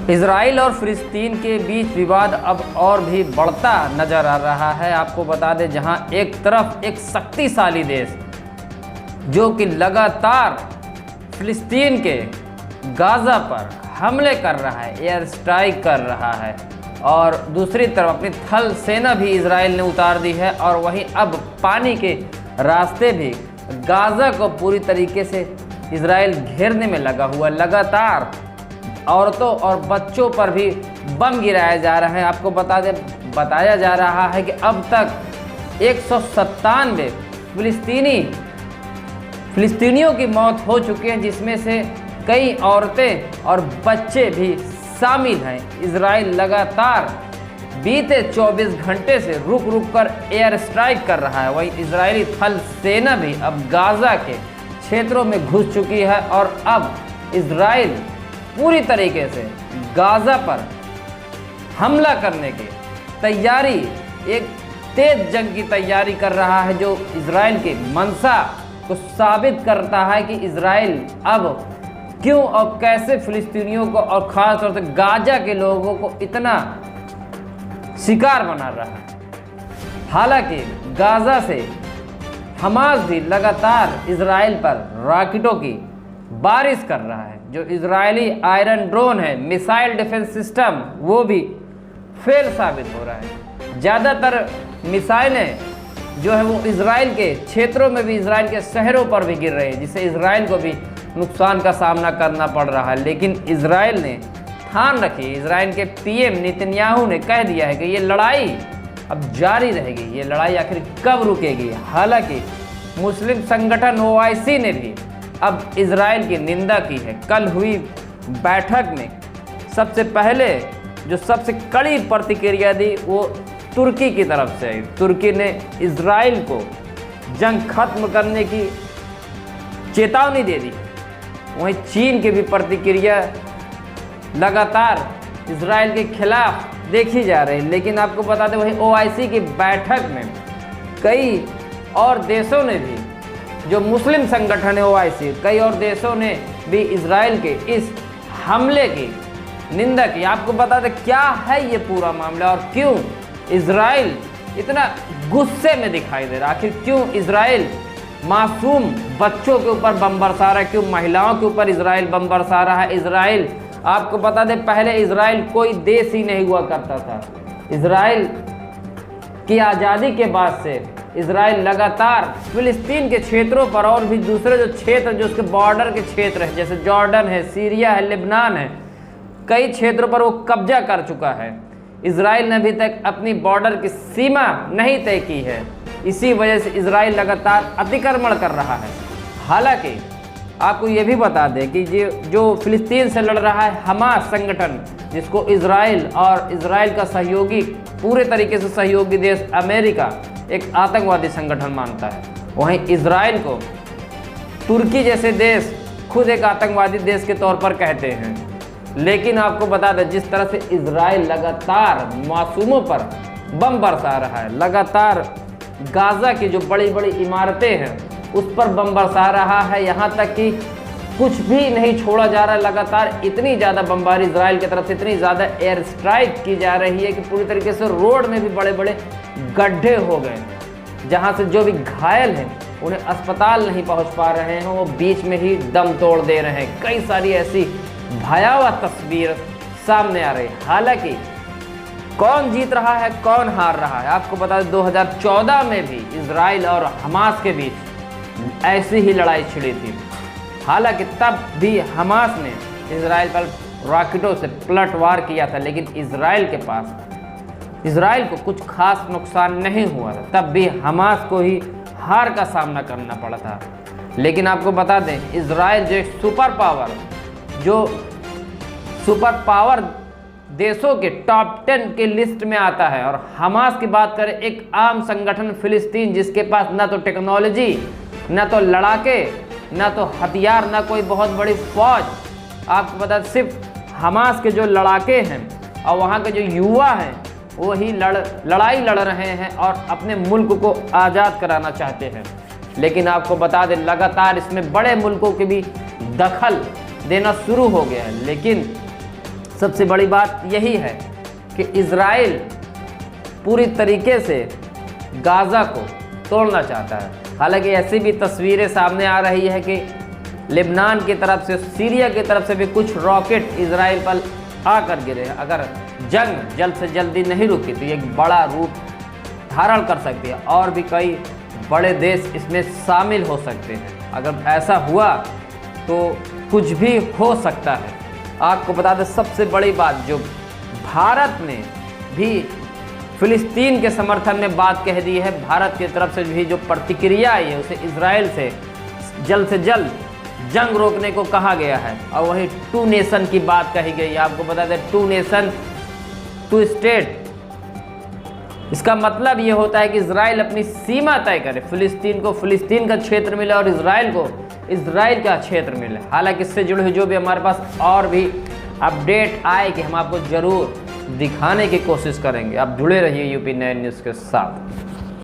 Israel और फिलिस्तीन के बीच विवाद अब और भी बढ़ता नजर आ रहा है। आपको बता दें, जहां एक तरफ एक शक्तिशाली देश जो कि लगातार फिलिस्तीन के गाज़ा पर हमले कर रहा है, एयर स्ट्राइक कर रहा है, और दूसरी तरफ अपनी थल सेना भी इजराइल ने उतार दी है, और वहीं अब पानी के रास्ते भी गाज़ा को पूरी तरीके से इजराइल घेरने में लगा हुआ। लगातार औरतों और बच्चों पर भी बम गिराए जा रहे हैं। आपको बताया जा रहा है कि अब तक 197 फिलिस्तीनियों की मौत हो चुकी है, जिसमें से कई औरतें और बच्चे भी शामिल हैं। इजराइल लगातार बीते 24 घंटे से रुक कर एयर स्ट्राइक कर रहा है। वहीं इजरायली थल सेना भी अब गाज़ा के क्षेत्रों में घुस चुकी है, और अब इजराइल पूरी तरीके से गाज़ा पर हमला करने की तैयारी, एक तेज जंग की तैयारी कर रहा है, जो इजराइल की मंशा को साबित करता है कि इजराइल अब क्यों और कैसे फिलिस्तीनियों को और ख़ास तौर से गाज़ा के लोगों को इतना शिकार बना रहा है। हालांकि गाज़ा से हमास भी लगातार इजराइल पर रॉकेटों की बारिश कर रहा है। जो इजरायली आयरन ड्रोन है, मिसाइल डिफेंस सिस्टम, वो भी फेल साबित हो रहा है। ज़्यादातर मिसाइलें जो है वो इजराइल के क्षेत्रों में भी, इजराइल के शहरों पर भी गिर रहे हैं, जिससे इजराइल को भी नुकसान का सामना करना पड़ रहा है। लेकिन इजराइल ने ठान रखी, इजराइल के पीएम नेतन्याहू ने कह दिया है कि ये लड़ाई अब जारी रहेगी, ये लड़ाई आखिर कब रुकेगी। हालांकि मुस्लिम संगठन OIC ने भी अब इजराइल की निंदा की है। कल हुई बैठक में सबसे पहले जो सबसे कड़ी प्रतिक्रिया दी वो तुर्की की तरफ से आई। तुर्की ने इजराइल को जंग खत्म करने की चेतावनी दे दी। वहीं चीन की भी प्रतिक्रिया लगातार इजराइल के खिलाफ देखी जा रही है। लेकिन आपको बता दें, वहीं OIC की बैठक में कई और देशों ने भी, जो मुस्लिम संगठन है OIC, कई और देशों ने भी इजराइल के इस हमले की निंदा की। आपको बता दें क्या है ये पूरा मामला और क्यों इजराइल इतना गुस्से में दिखाई दे रहा है। आखिर क्यों इजराइल मासूम बच्चों के ऊपर बम बरसा रहा है, क्यों महिलाओं के ऊपर इजराइल बम बरसा रहा है। इजराइल, आपको बता दें, पहले इजराइल कोई देश ही नहीं हुआ करता था। इजराइल की आज़ादी के बाद से इजराइल लगातार फिलिस्तीन के क्षेत्रों पर और भी दूसरे जो क्षेत्र, जो उसके बॉर्डर के क्षेत्र हैं, जैसे जॉर्डन है, सीरिया है, लेबनान है, कई क्षेत्रों पर वो कब्जा कर चुका है। इजराइल ने अभी तक अपनी बॉर्डर की सीमा नहीं तय की है। इसी वजह से इजराइल लगातार अतिक्रमण कर रहा है। हालांकि आपको ये भी बता दें कि जो फिलिस्तीन से लड़ रहा है हमास संगठन, जिसको इजराइल और इजराइल का सहयोगी, पूरे तरीके से सहयोगी देश अमेरिका एक आतंकवादी संगठन मानता है, वहीं इजराइल को तुर्की जैसे देश खुद एक आतंकवादी देश के तौर पर कहते हैं। लेकिन आपको बता दें, जिस तरह से इजराइल लगातार मासूमों पर बम बरसा रहा है, लगातार गाज़ा की जो बड़ी बड़ी इमारतें हैं उस पर बम बरसा रहा है, यहाँ तक कि कुछ भी नहीं छोड़ा जा रहा है। लगातार इतनी ज़्यादा बमबारी इजराइल की तरफ से, इतनी ज़्यादा एयर स्ट्राइक की जा रही है कि पूरी तरीके से रोड में भी बड़े बड़े गड्ढे हो गए हैं, जहाँ से जो भी घायल हैं उन्हें अस्पताल नहीं पहुँच पा रहे हैं, वो बीच में ही दम तोड़ दे रहे हैं। कई सारी ऐसी भयावह तस्वीर सामने आ रही है। हालांकि कौन जीत रहा है, कौन हार रहा है, आपको बता दें 2014 में भी इजराइल और हमास के बीच ऐसी ही लड़ाई छिड़ी थी। हालांकि तब भी हमास ने इजराइल पर रॉकेटों से पलटवार किया था, लेकिन इजराइल को कुछ खास नुकसान नहीं हुआ था। तब भी हमास को ही हार का सामना करना पड़ा था। लेकिन आपको बता दें, इजराइल जो एक सुपर पावर देशों के टॉप 10 के लिस्ट में आता है, और हमास की बात करें, एक आम संगठन फिलिस्तीन, जिसके पास ना तो टेक्नोलॉजी, ना तो लड़ाके, ना तो हथियार, ना कोई बहुत बड़ी फौज। आपको पता, सिर्फ हमास के जो लड़ाके हैं और वहाँ के जो युवा हैं वही लड़ाई लड़ रहे हैं और अपने मुल्क को आज़ाद कराना चाहते हैं। लेकिन आपको बता दें, लगातार इसमें बड़े मुल्कों के भी दखल देना शुरू हो गया है। लेकिन सबसे बड़ी बात यही है कि इज़राइल पूरी तरीके से गाज़ा को तोड़ना चाहता है। हालांकि ऐसी भी तस्वीरें सामने आ रही है कि लेबनान की तरफ से, सीरिया की तरफ से भी कुछ रॉकेट इज़राइल पर आकर गिरे। अगर जंग जल्द से जल्दी नहीं रुकी तो ये एक बड़ा रूप धारण कर सकती है और भी कई बड़े देश इसमें शामिल हो सकते हैं। अगर ऐसा हुआ तो कुछ भी हो सकता है। आपको बता दें सबसे बड़ी बात, जो भारत ने भी फिलिस्तीन के समर्थन में बात कह दी है, भारत की तरफ से भी जो प्रतिक्रिया आई है उसे इजराइल से जल्द जंग रोकने को कहा गया है और वही 2 नेशन की बात कही गई है। आपको बता दें 2 नेशन 2 स्टेट, इसका मतलब ये होता है कि इजराइल अपनी सीमा तय करे, फिलिस्तीन को फिलिस्तीन का क्षेत्र मिले और इजराइल को इजराइल का क्षेत्र मिले। हालांकि इससे जुड़े हुए जो भी हमारे पास और भी अपडेट आए कि हम आपको ज़रूर दिखाने की कोशिश करेंगे। आप जुड़े रहिए यूपी 9 न्यूज़ के साथ।